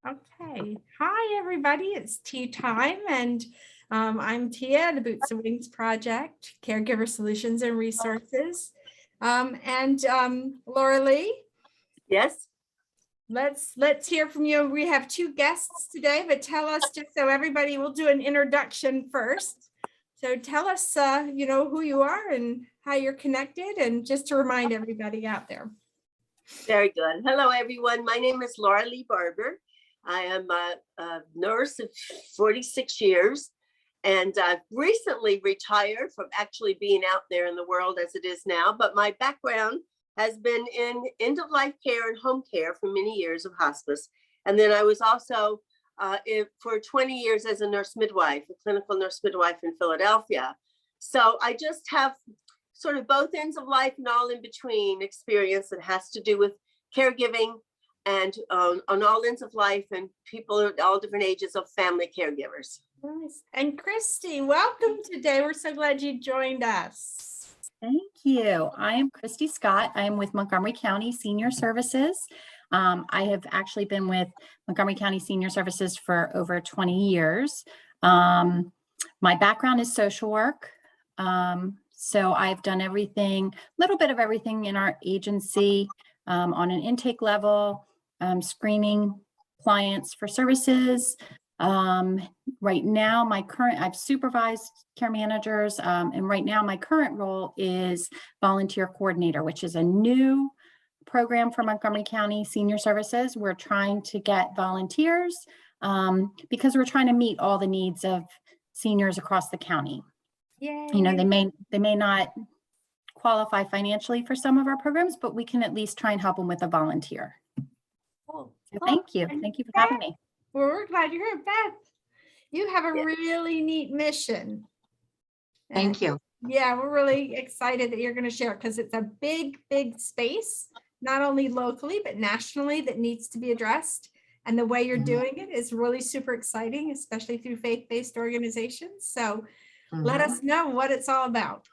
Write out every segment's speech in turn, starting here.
Okay. Hi, everybody. It's tea time, and I'm Tia, the Boots and Wings Project, Caregiver Solutions and Resources. Laura Leigh, Yes. let's hear from you. We have two guests today, but tell us, just so everybody will do an introduction first. So tell us, who you are and how you're connected, and just to remind everybody out there. Very good. Hello, everyone. My name is Laura Leigh Barber. I am a nurse of 46 years, and I've recently retired from actually being out there in the world as it is now. But my background has been in end-of-life care and home care for many years of hospice. And then I was also for 20 years as a nurse midwife, a clinical nurse midwife in Philadelphia. So I just have sort of both ends of life and all in between experience that has to do with caregiving and on all ends of life and people at all different ages of family caregivers. Nice. And Christy, welcome today. We're so glad you joined us. Thank you. I am Christy Scott. I am with Montgomery County Senior Services. I have actually been with Montgomery County Senior Services for over 20 years. My background is social work. So I've done everything, a little bit of everything in our agency on an intake level, screening clients for services. Right now, I've supervised care managers, and right now my current role is volunteer coordinator, which is a new program for Montgomery County Senior Services. We're trying to get volunteers because we're trying to meet all the needs of seniors across the county. Yay. You know, they may not qualify financially for some of our programs, but we can at least try and help them with a volunteer. Cool. So thank you. Thank you for having me. Well, we're glad you're here, Beth. You have a really neat mission. Thank you. Yeah, we're really excited that you're going to share, because it's a big, big space, not only locally, but nationally, that needs to be addressed. And the way you're doing it is really super exciting, especially through faith-based organizations. So let us know what it's all about.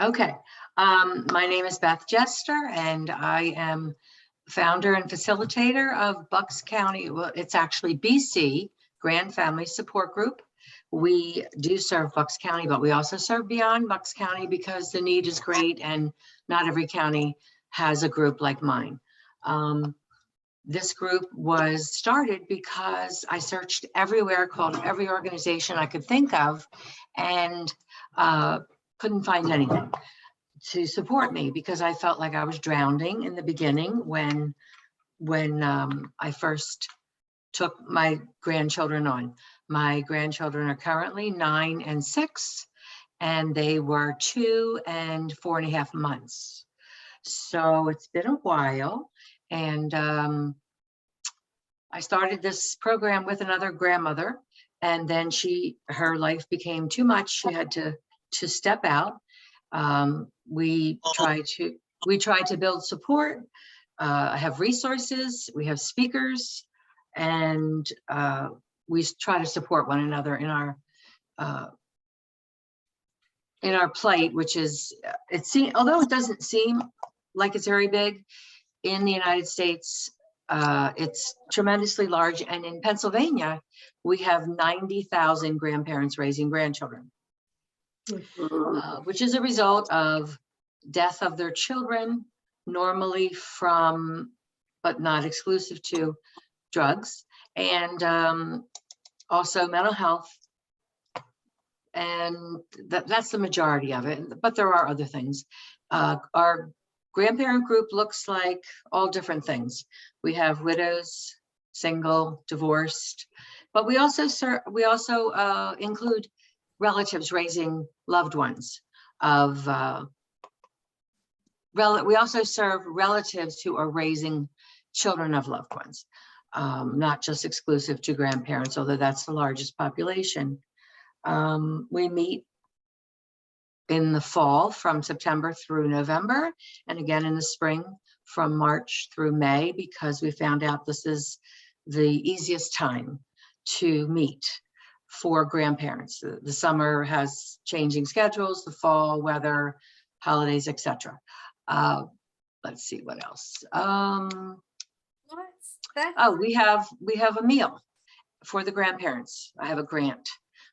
Okay. My name is Beth Jester, and I am founder and facilitator of Bucks County. Well, it's actually BC Grand Family Support Group. We do serve Bucks County, but we also serve beyond Bucks County because the need is great and not every county has a group like mine. This group was started because I searched everywhere, called every organization I could think of, and couldn't find anything to support me because I felt like I was drowning in the beginning when I first took my grandchildren on. My grandchildren are currently 9 and 6, and they were 2 and 4.5 months. So it's been a while, and I started this program with another grandmother, and then her life became too much. She had to step out. We try to build support. I have resources, we have speakers, and we try to support one another in our plight, which is, although it doesn't seem like it's very big, in the United States, it's tremendously large. And in Pennsylvania, we have 90,000 grandparents raising grandchildren. Which is a result of death of their children, normally from, but not exclusive to, drugs, and also mental health. And that's the majority of it, but there are other things. Our grandparent group looks like all different things. We have widows, single, divorced, but we also include relatives raising loved ones of we also serve relatives who are raising children of loved ones, not just exclusive to grandparents, although that's the largest population. We meet in the fall from September through November, and again in the spring from March through May, because we found out this is the easiest time to meet for grandparents. The summer has changing schedules, the fall, weather, holidays, etc. Let's see what else. Beth? Oh, we have a meal for the grandparents. I have a grant.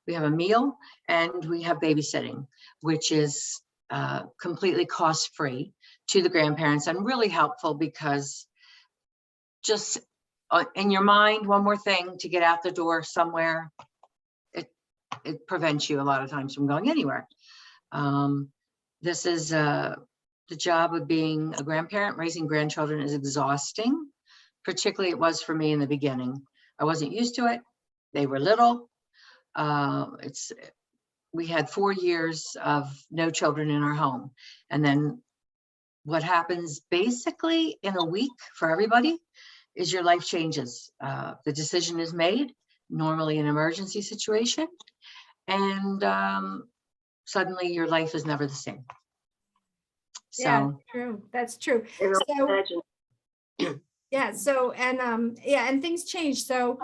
We have a meal and we have babysitting, which is completely cost-free to the grandparents and really helpful because just in your mind, one more thing to get out the door somewhere, it prevents you a lot of times from going anywhere. This is the job of being a grandparent. Raising grandchildren is exhausting. Particularly it was for me in the beginning. I wasn't used to it. They were little. We had 4 years of no children in our home. And then what happens basically in a week for everybody is your life changes. The decision is made, normally an emergency situation. And suddenly your life is never the same. Yeah, So true. That's true. I don't So, imagine. yeah, so, and things change. So,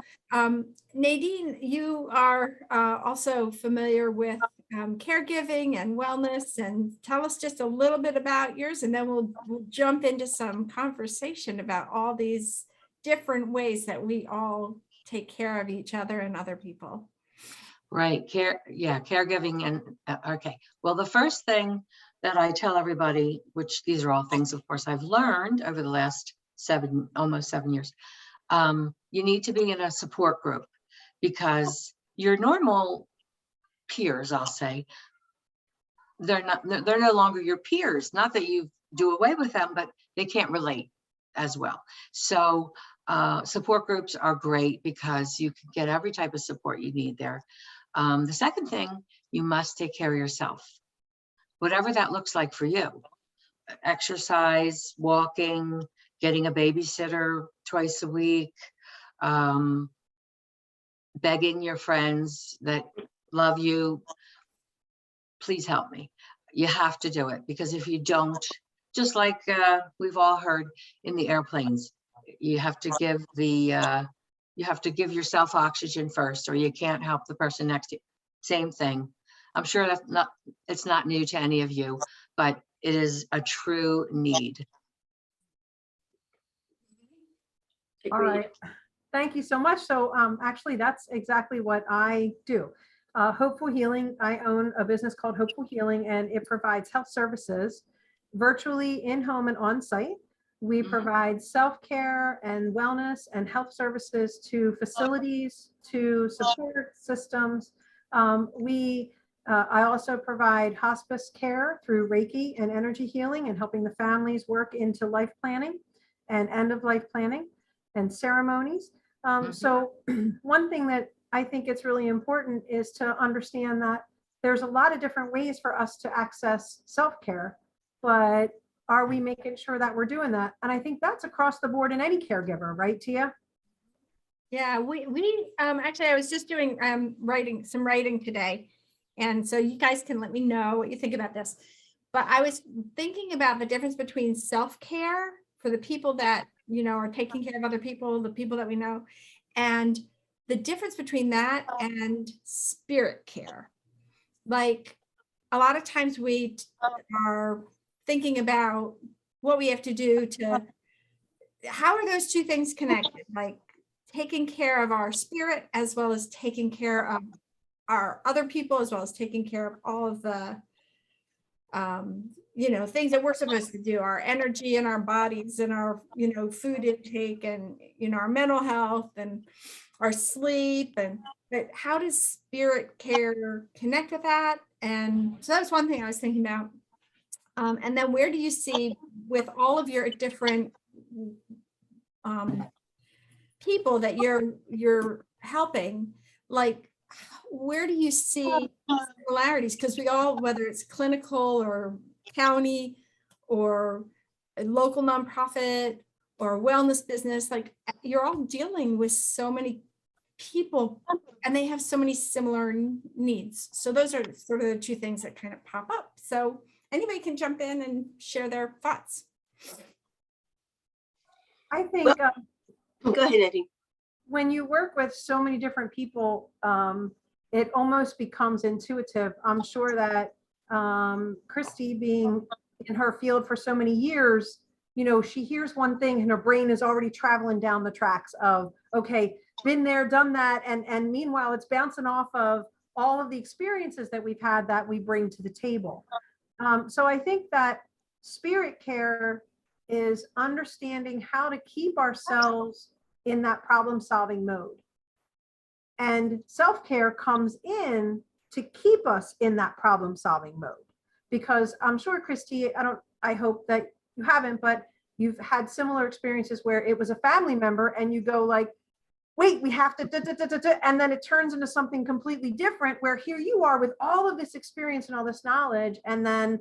Nadine, you are also familiar with caregiving and wellness, and tell us just a little bit about yours, and then we'll jump into some conversation about all these different ways that we all take care of each other and other people. right, caregiving and okay. Well, the first thing that I tell everybody, which these are all things, of course, I've learned over the last almost 7 years, you need to be in a support group because your normal peers, I'll say, they're no longer your peers. Not that you do away with them, but they can't relate as well. So support groups are great because you can get every type of support you need there. The second thing, you must take care of yourself, whatever that looks like for you. Exercise, walking, getting a babysitter twice a week, begging your friends that love you, please help me. You have to do it because if you don't, just like we've all heard in the airplanes, you have to give yourself oxygen first, or you can't help the person next to you. Same thing. I'm sure it's not new to any of you, but it is a true need. All right. Thank you so much. So actually, that's exactly what I do. Hopeful Healing. I own a business called Hopeful Healing, and it provides health services virtually in home and on site. We provide self-care and wellness and health services to facilities, to support systems. I also provide hospice care through Reiki and energy healing and helping the families work into life planning and end of life planning and ceremonies. So one thing that I think it's really important is to understand that there's a lot of different ways for us to access self-care, but are we making sure that we're doing that? And I think that's across the board in any caregiver, right, Tia? Yeah, we actually, I was just doing some writing today. And so you guys can let me know what you think about this. But I was thinking about the difference between self-care for the people that, are taking care of other people, the people that we know, and the difference between that and spirit care. Like a lot of times we are thinking about what we have to do how are those two things connected? Like taking care of our spirit as well as taking care of our other people, as well as taking care of all of the things that we're supposed to do, our energy and our bodies and our food intake and our mental health and our sleep. But how does spirit care connect with that? And so that's one thing I was thinking about. And then where do you see, with all of your different people that you're helping, like where do you see similarities? Because we all, whether it's clinical or county or a local nonprofit or a wellness business, like you're all dealing with so many people and they have so many similar needs. So those are sort of the two things that kind of pop up. So anybody can jump in and share their thoughts. I think Go ahead, Nadine. when you work with so many different people, it almost becomes intuitive. I'm sure that Christy, being in her field for so many years, she hears one thing and her brain is already traveling down the tracks of, okay, been there, done that. And meanwhile, it's bouncing off of all of the experiences that we've had that we bring to the table. So I think that spirit care is understanding how to keep ourselves in that problem-solving mode. And self-care comes in to keep us in that problem-solving mode. Because I'm sure, Christy, I hope that you haven't, but you've had similar experiences where it was a family member and you go like, wait, we have to, and then it turns into something completely different, where here you are with all of this experience and all this knowledge, and then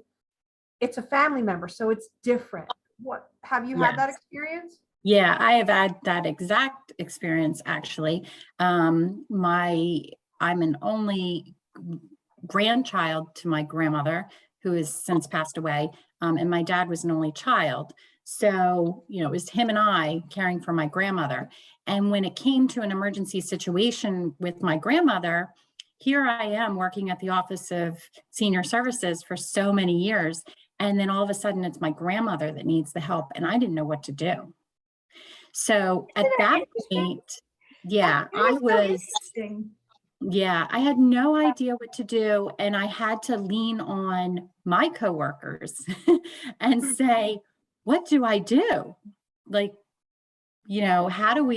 it's a family member, so it's different. What, have you had that experience? Yeah, I have had that exact experience, actually. I'm an only grandchild to my grandmother, who has since passed away, and my dad was an only child. So, it was him and I caring for my grandmother. And when it came to an emergency situation with my grandmother, here I am working at the Office of Senior Services for so many years. And then all of a sudden it's my grandmother that needs the help, and I didn't know what to do. So at that point, I had no idea what to do. And I had to lean on my coworkers and say, what do I do? Like, how do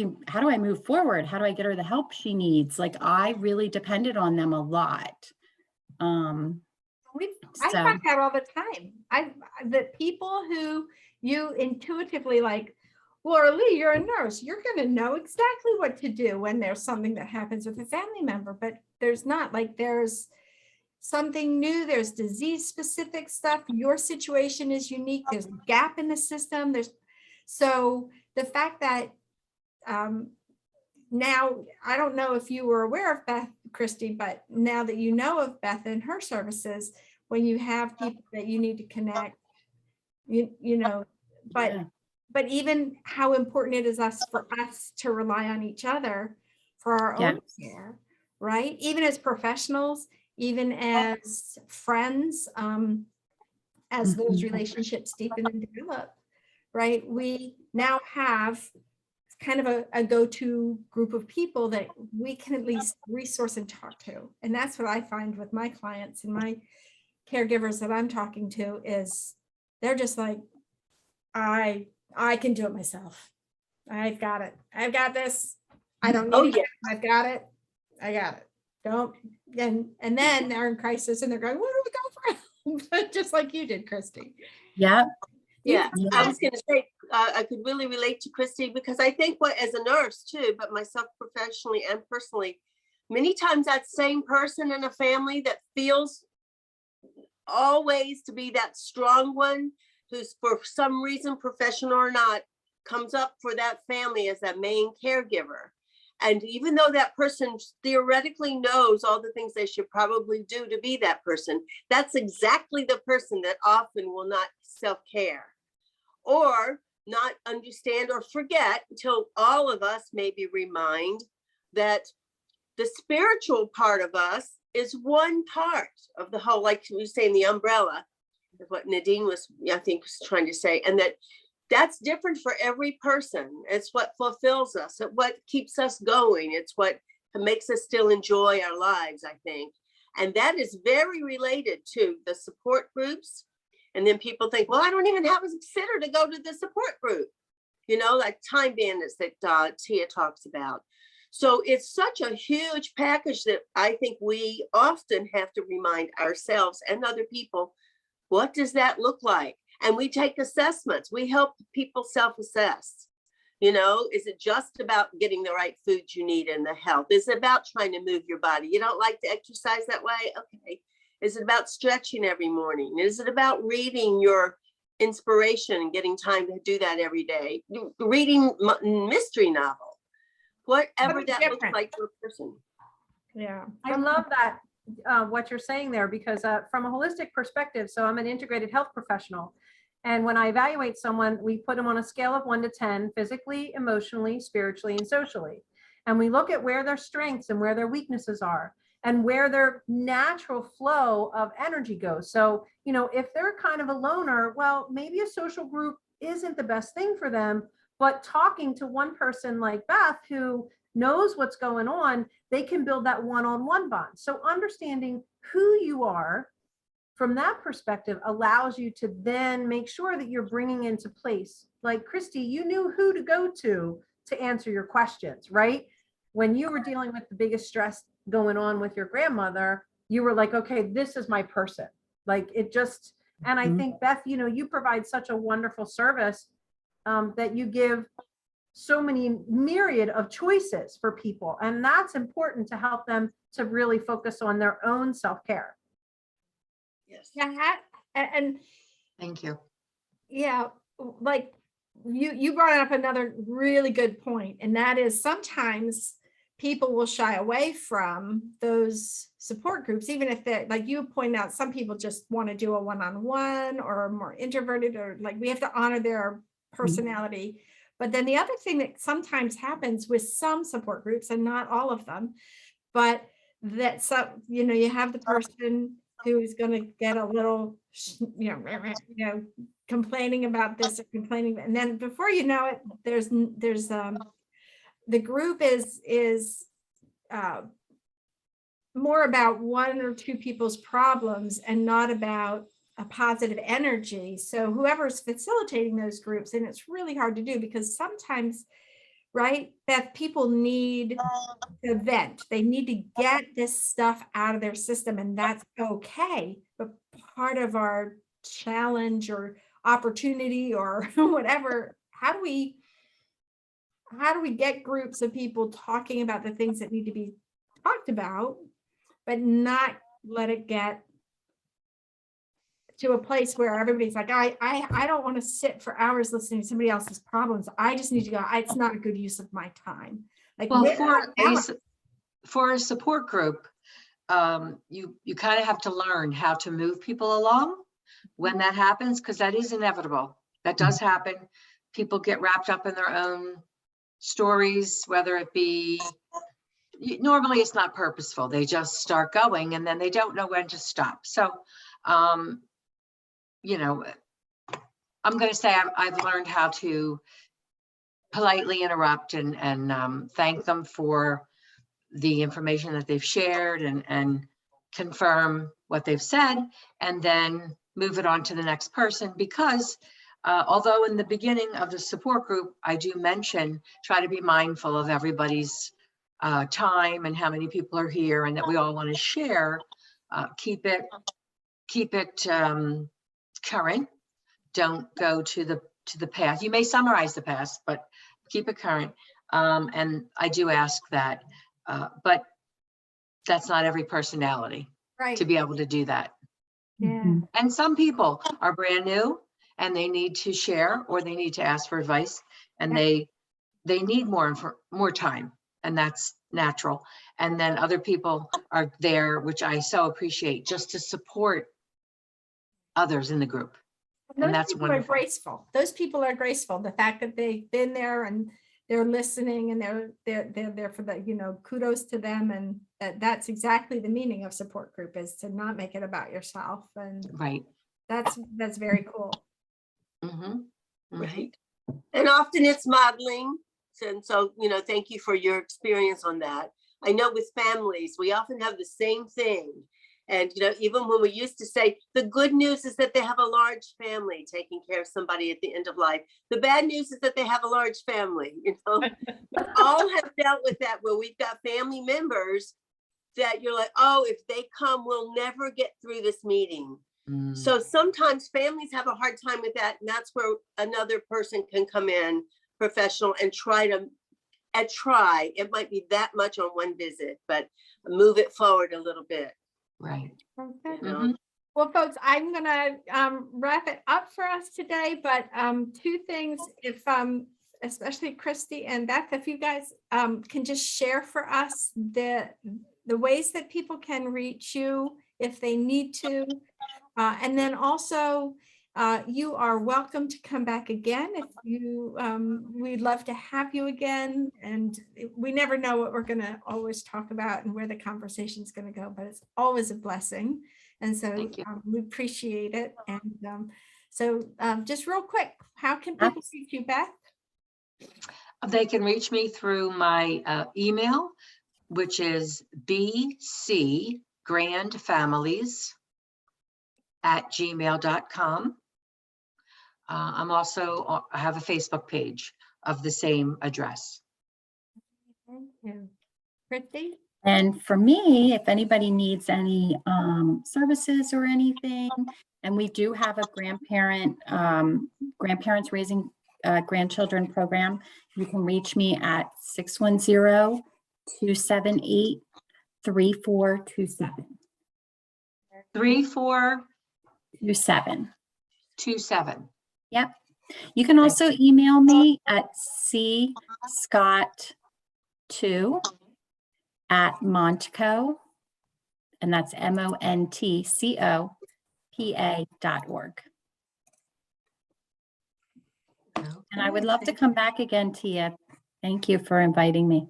I move forward? How do I get her the help she needs? Like, I really depended on them a lot. I find that all the time. The people who you intuitively like, Laura Leigh, you're a nurse. You're going to know exactly what to do when there's something that happens with a family member, but there's not, like, there's something new. There's disease specific stuff. Your situation is unique. There's a gap in the system. So the fact that now, I don't know if you were aware of Beth, Christy, but now that you know of Beth and her services, when you have people that you need to connect, but even how important it is for us to rely on each other for our own care, right? Even as professionals, even as friends, as those relationships deepen and develop, right? We now have kind of a go-to group of people that we can at least resource and talk to. And that's what I find with my clients and my caregivers that I'm talking to, is they're just like, I can do it myself. I've got it. I've got this. I don't need it. I've got it. I got it. Don't. And then they're in crisis and they're going, where do we go for help? Just like you did, Christy. Yeah. I was going to say, I could really relate to Christy, because I think as a nurse too, but myself professionally and personally, many times that same person in a family that feels always to be that strong one, who's for some reason, professional or not, comes up for that family as that main caregiver. And even though that person theoretically knows all the things they should probably do to be that person, that's exactly the person that often will not self-care or not understand or forget, until all of us maybe remind that the spiritual part of us is one part of the whole, like we say in the umbrella, is what Nadine was, I think, was trying to say, and that's different for every person. It's what fulfills us, it's what keeps us going, it's what makes us still enjoy our lives, I think. And that is very related to the support groups. And then people think, well, I don't even have a sitter to go to the support group, like time bandits that Tia talks about. So it's such a huge package that I think we often have to remind ourselves and other people, what does that look like? And we take assessments. We help people self-assess. Is it just about getting the right foods you need and the health? Is it about trying to move your body? You don't like to exercise that way? Okay. Is it about stretching every morning? Is it about reading your inspiration and getting time to do that every day? Reading mystery novel, whatever that looks like for a person. Yeah. I love that, what you're saying there, because from a holistic perspective, so I'm an integrated health professional. And when I evaluate someone, we put them on a scale of 1 to 10, physically, emotionally, spiritually, and socially. And we look at where their strengths and where their weaknesses are, and where their natural flow of energy goes. So, if they're kind of a loner, well, maybe a social group isn't the best thing for them. But talking to one person like Beth, who knows what's going on, they can build that one-on-one bond. So understanding who you are from that perspective allows you to then make sure that you're bringing into place, like Christy, you knew who to go to answer your questions, right? When you were dealing with the biggest stress going on with your grandmother, you were like, okay, this is my person. Like it just, and I think Beth, you know, you provide such a wonderful service that you give so many myriad of choices for people. And that's important to help them to really focus on their own self-care. Yes. Yeah, and Thank you. yeah, like you brought up another really good point, and that is sometimes people will shy away from those support groups, even if they're like you pointed out, some people just want to do a one-on-one or are more introverted, or like we have to honor their personality. But then the other thing that sometimes happens with some support groups, and not all of them, but that some, you know, you have the person who is going to get a little, you know, complaining about this or complaining, and then before you know it, there's the group is more about one or two people's problems and not about a positive energy. So whoever's facilitating those groups, and it's really hard to do because sometimes, right, Beth, people need to vent. They need to get this stuff out of their system, and that's okay. But part of our challenge or opportunity or whatever, how do we get groups of people talking about the things that need to be talked about, but not let it get to a place where everybody's like, I don't want to sit for hours listening to somebody else's problems. I just need to go. It's not a good use of my time. Like, Well, for a support group, you kind of have to learn how to move people along when that happens, because that is inevitable. That does happen. People get wrapped up in their own stories, whether it be, normally it's not purposeful. They just start going and then they don't know when to stop. So, you know, I'm going to say I've learned how to politely interrupt and thank them for the information that they've shared and confirm what they've said, and then move it on to the next person. Because although in the beginning of the support group, I do mention, try to be mindful of everybody's time and how many people are here and that we all want to share, keep it current. Don't go to the past. You may summarize the past, but keep it current. And I do ask that, but that's not every personality, right, to be able to do that. yeah, And some people are brand new and they need to share, or they need to ask for advice, and they need more time, and that's natural. And then other people are there, which I so appreciate, just to support others in the group. And that's people wonderful. are graceful. Those people are graceful. The fact that they've been there and they're listening and they're there for the, you know, kudos to them. And that's exactly the meaning of support group, is to not make it about yourself. And Right. that's very cool. Right. And often it's modeling. And so, you know, thank you for your experience on that. I know with families, we often have the same thing. And, you know, even when we used to say, the good news is that they have a large family taking care of somebody at the end of life. The bad news is that they have a large family, you know. We all have dealt with that, where we've got family members that you're like, oh, if they come, we'll never get through this meeting. So sometimes families have a hard time with that. And that's where another person can come in, professional, and try. It might be that much on one visit, but move it forward a little bit. Right. Okay. You know? Well, folks, I'm gonna wrap it up for us today, but two things, if especially Christy and Beth, if you guys can just share for us the ways that people can reach you if they need to, and then also you are welcome to come back again if you we'd love to have you again. And we never know what we're going to always talk about and where the conversation is going to go, but it's always a blessing. And so we appreciate it. And So just real quick, how can people reach you, Beth? They can reach me through my email, which is bcgrandfamilies@gmail.com. I'm also, I have a Facebook page of the same address. Thank you. Christy? And for me, if anybody needs any services or anything, and we do have a grandparents raising grandchildren program, you can reach me at 610-278-3427. 3427. Yep. You can also email me at cscott2@Montco, and that's MONTCOPA.org. And I would love to come back again, Tia. Thank you for inviting me.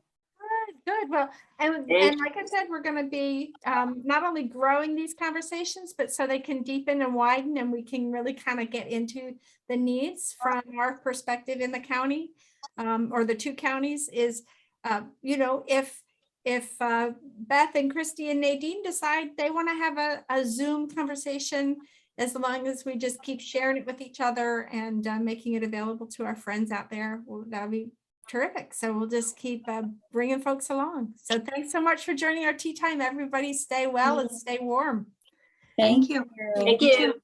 Good. Well, and like I said, we're going to be not only growing these conversations, but so they can deepen and widen, and we can really kind of get into the needs from our perspective in the county, or the two counties. Is you know, if Beth and Christy and Nadine decide they want to have a Zoom conversation, as long as we just keep sharing it with each other and making it available to our friends out there, well, that'd be terrific. So we'll just keep bringing folks along. So thanks so much for joining our tea time. Everybody stay well and stay warm. Thank you. Thank you.